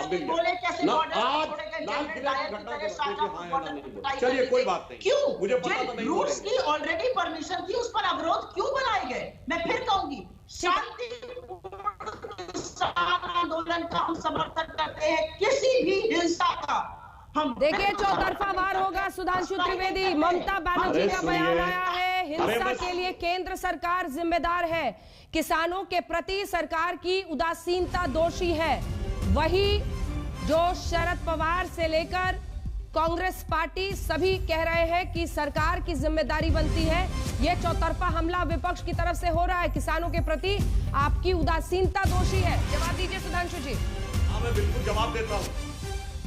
बोले कैसे चलिए कोई बात नहीं, क्यों मुझे पता तो नहीं, रूट्स की ऑलरेडी परमिशन थी, उस पर अवरोध क्यों बनाए गए? मैं फिर कहूंगी शांति आंदोलन का हम समर्थन करते हैं, किसी भी हिंसा का हम देखिए चौतरफा वार होगा। सुधांशु त्रिवेदी, ममता बनर्जी का बयान आया है, हिंसा के लिए केंद्र सरकार जिम्मेदार है, किसानों के प्रति सरकार की उदासीनता दोषी है। वही जो शरद पवार से लेकर कांग्रेस पार्टी सभी कह रहे हैं कि सरकार की जिम्मेदारी बनती है। यह चौतरफा हमला विपक्ष की तरफ से हो रहा है, किसानों के प्रति आपकी उदासीनता दोषी है। जवाब दीजिए सुधांशु जी। हाँ, मैं बिल्कुल जवाब देता हूँ।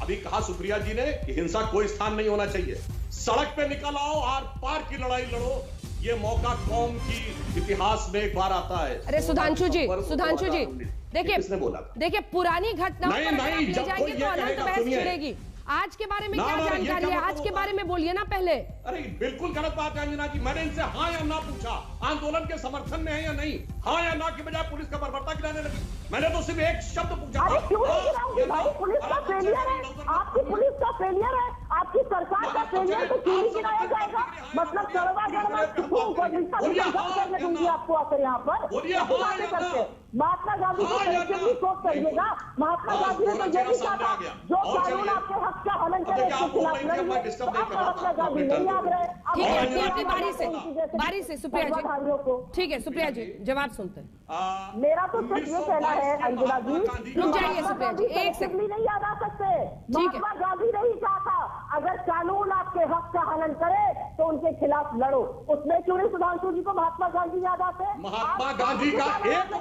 अभी कहा सुप्रिया जी ने कि हिंसा कोई स्थान नहीं होना चाहिए, सड़क पे निकल आओ, आर पार की लड़ाई लड़ो। ये मौका कौम की इतिहास में एक बार आता है। अरे सुधांशु जी देखिए पुरानी घटनाओं पर ले जाएंगे तो अनंत बहस छिड़ेगी। आज के बारे में क्या जानकारी है? आज के बारे में बोलिए ना पहले। अरे बिल्कुल गलत बात है अंजना जी, मैंने इनसे हाँ या ना पूछा, आंदोलन के समर्थन में है या नहीं। हाँ या ना के बजाय पुलिस का बर्बरता गिराने लगी। मैंने तो सिर्फ एक शब्द पूछा था। क्यों नहीं गिराओगे भाई? पुलिस का फेलियर है, आपकी पुलिस का फेलियर है, आपकी सरकार का फेलियर, तो क्यों नहीं गिराया जाएगा? मतलब आपको आकर यहाँ पर महात्मा गांधी को भी सोच करिएगा। महात्मा गांधी ने तो ये भी कहा था, जो कानून आपके हक का हनन करे उसके खिलाफ लड़िए। महात्मा गांधी नहीं याद रहे। ठीक है, बारी से सुप्रिया जी। ठीक है सुप्रिया जी, जवाब सुनते हैं। मेरा तो सिर्फ ये कहना है अंजना जी, रुक जाइए सुप्रिया जी, एक सेकंड नहीं याद आ सकते। महात्मा गांधी ने ही कहा था, अगर कानून आपके हक का हनन करे तो उनके खिलाफ लड़ो। उसमें क्यों नहीं सुधांशु जी को महात्मा गांधी याद आते? महात्मा गांधी का एक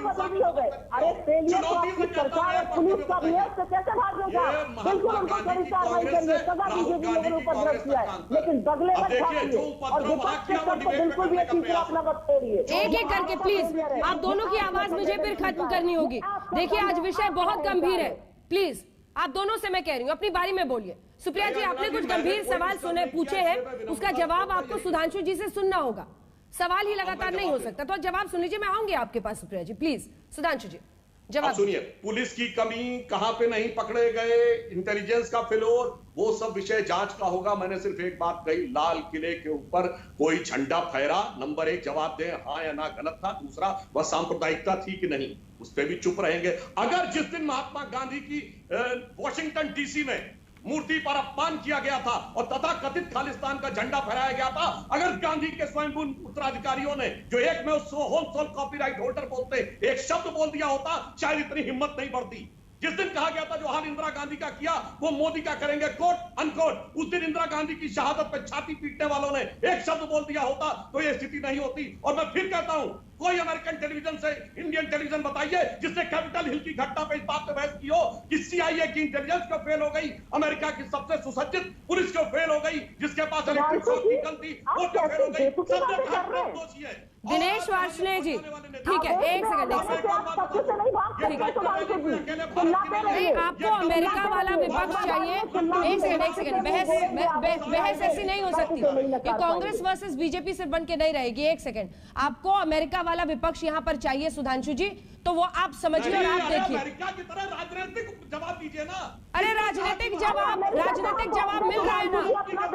वक्तव्य हो गए। अरे फेलियर तो आपकी सरकार और पुलिस का भी है, उससे कैसे भागेगा? बिल्कुल उनको कड़ी कार्रवाई करिए, सजा दीजिए जिन लोगों ने उपद्रव किया है, लेकिन बगले मत भागिए और विपक्ष के सबको बिल्कुल भी अच्छी तरह अपना मत छोड़िए। एक एक करके प्लीज, आप दोनों की आवाज मुझे फिर खत्म करनी होगी। देखिए आज विषय बहुत गंभीर है, प्लीज आप दोनों से मैं कह रही हूँ अपनी बारी में बोलिए। सुप्रिया जी आपने कुछ गंभीर सवाल सुने पूछे हैं, उसका जवाब आपको सुधांशु जी से सुनना होगा। सवाल ही लगातार नहीं हो सकता, तो जवाब सुन लीजिए। मैं आऊंगी आपके पास सुप्रिया जी, प्लीज सुधांशु जी जवाब सुनिए। पुलिस की कमी कहां पे नहीं पकड़े गए, इंटेलिजेंस का फेलोर, वो सब विषय जांच का होगा। मैंने सिर्फ एक बात कही, लाल किले के ऊपर कोई झंडा फहरा, नंबर एक जवाब दें हाँ या ना, गलत था। दूसरा वह सांप्रदायिकता थी कि नहीं, उस पर भी चुप रहेंगे। अगर जिस दिन महात्मा गांधी की वॉशिंगटन डीसी में मूर्ति पर अपमान किया गया था और तथाकथित खालिस्तान का झंडा फहराया गया था, अगर गांधी के स्वयंभू उत्तराधिकारियों ने, जो एक में होलसेल कॉपीराइट होल्डर बोलते, एक शब्द बोल दिया होता, शायद इतनी हिम्मत नहीं बढ़ती। जिस दिन कहा गया था जो हाल इंदिरा गांधी का किया वो मोदी का करेंगे, कोट अनकोट, उस दिन इंदिरा गांधी की शहादत पे छाती पीटने वालों ने एक शब्द बोल दिया होता तो ये स्थिति नहीं होती। और मैं फिर कहता हूं, कोई अमेरिकन टेलीविजन से इंडियन टेलीविजन बताइए जिसने कैपिटल हिल की घटना पे इस बात पे बहस की हो कि सीआईए की इंटेलिजेंस को फेल हो गई, अमेरिका की सबसे सुसज्जित पुलिस को फेल हो गई, जिसके पास इलेक्ट्रिक शॉक की गन थी वो तो फेल हो गई। सबसे दोषी है दिनेश वार्ष्णेय जी। ठीक है, एक सेकंड आपको अमेरिका वाला विपक्ष चाहिए। एक सेकंड बहस ऐसी नहीं हो सकती, ये कांग्रेस वर्सेस बीजेपी से बन के नहीं रहेगी। एक सेकंड, आपको अमेरिका वाला विपक्ष यहाँ पर चाहिए सुधांशु जी, तो वो आप समझिए और आप देखिए। अमेरिका की तरह राजनीतिक जवाब दीजिए ना। अरे राजनीतिक जवाब मिल रहा है ना,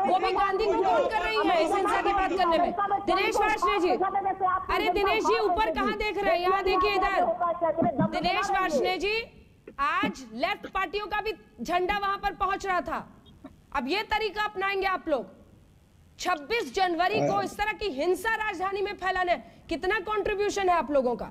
वो भी गांधी को कोट कर रही है इस हिंसा की बात करने में। दिनेश वार्ष्णेय जी, अरे दिनेश जी ऊपर कहाँ देख रहे हैं, यहाँ देखिए इधर। दिनेश वार्ष्णेय जी, आज लेफ्ट पार्टियों का भी झंडा वहां पर पहुंच रहा था। अब ये तरीका अपनाएंगे आप लोग 26 जनवरी को इस तरह की हिंसा राजधानी में फैलाने? कितना कंट्रीब्यूशन है आप लोगों का?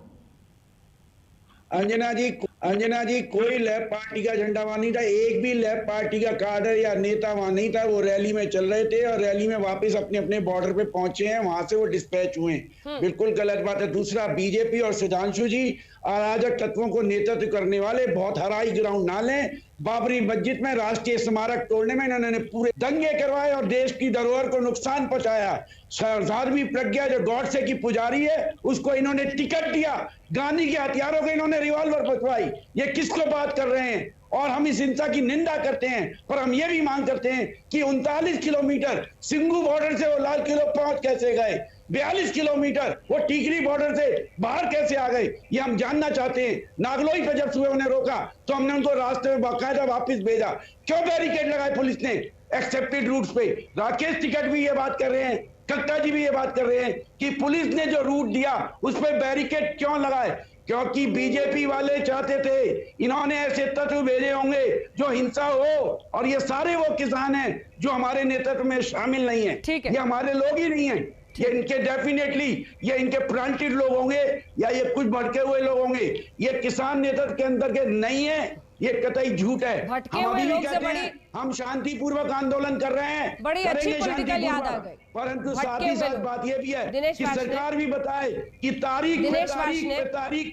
अंजना जी कोई लेफ्ट पार्टी का झंडा वहां नहीं था, एक भी लेफ्ट पार्टी का काडर या नेता वहां नहीं था। वो रैली में चल रहे थे और रैली में वापस अपने अपने बॉर्डर पे पहुंचे हैं, वहां से वो डिस्पैच हुए। बिल्कुल गलत बात है। दूसरा, बीजेपी और सुधांशु जी अराजक तत्वों को नेतृत्व करने वाले बहुत हराई ग्राउंड ना लें। बाबरी मस्जिद में राष्ट्रीय स्मारक तोड़ने में इन्होंने पूरे दंगे करवाए और देश की धरोहर को नुकसान पहुंचाया। साध्वी प्रज्ञा जो गॉडसे की पुजारी है उसको इन्होंने टिकट दिया, गांधी के हथियारों को इन्होंने रिवॉल्वर पकड़वाई। ये किसको बात कर रहे हैं? और हम इस हिंसा की निंदा करते हैं, पर हम ये भी मांग करते हैं कि 39 किलोमीटर सिंघू बॉर्डर से वो लाल किले पहुंच कैसे गए? 42 किलोमीटर वो टीकरी बॉर्डर से बाहर कैसे आ गए, ये हम जानना चाहते हैं। नागलोई पे जब सुबह उन्हें रोका तो हमने उनको रास्ते में बाकायदा वापस भेजा। क्यों बैरिकेड लगाए पुलिस ने एक्सेप्टेड रूट्स पे? राकेश टिकट भी ये बात कर रहे हैं, कक्का जी भी ये बात कर रहे हैं कि पुलिस ने जो रूट दिया उस पर बैरिकेड क्यों लगाए? क्योंकि बीजेपी वाले चाहते थे इन्होंने ऐसे तत्व भेजे होंगे जो हिंसा हो, और ये सारे वो किसान हैं जो हमारे नेतृत्व में शामिल नहीं है, ये हमारे लोग ही नहीं है, ये इनके डेफिनेटली ये इनके प्लांटेड लोग होंगे या ये कुछ भटके हुए लोग होंगे। ये किसान नेतृत्व के अंदर के नहीं है, ये कतई झूठ है। भटके हुए लोग से बड़ी हम शांतिपूर्वक आंदोलन कर रहे हैं, बड़ी अच्छी पॉलिटिकल याद आ गई, परंतु साथ ही साथ बात यह भी है कि सरकार भी बताए कि तारीख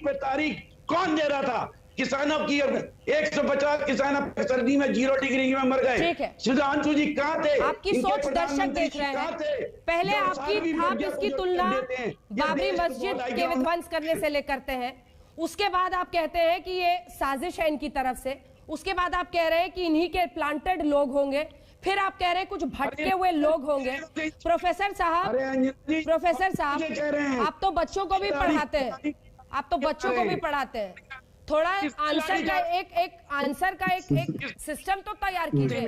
पे तारीख कौन दे रहा था। किसानों की 150 किसान सर्दी में 0 डिग्री में मर गए। सुधांशु जी कहाँ थे? आपकी सोच दर्शक देख रहे हैं। पहले आप इसकी तुलना बाबरी मस्जिद के विध्वंस करने से ले करते हैं, उसके बाद आप कहते हैं कि ये साजिश है इनकी तरफ से, उसके बाद आप कह रहे हैं कि इन्हीं के प्लांटेड लोग होंगे, फिर आप कह रहे हैं कुछ भटके हुए लोग होंगे। प्रोफेसर साहब आप तो बच्चों को भी पढ़ाते हैं, थोड़ा आंसर का एक सिस्टम तो तैयार कीजिए।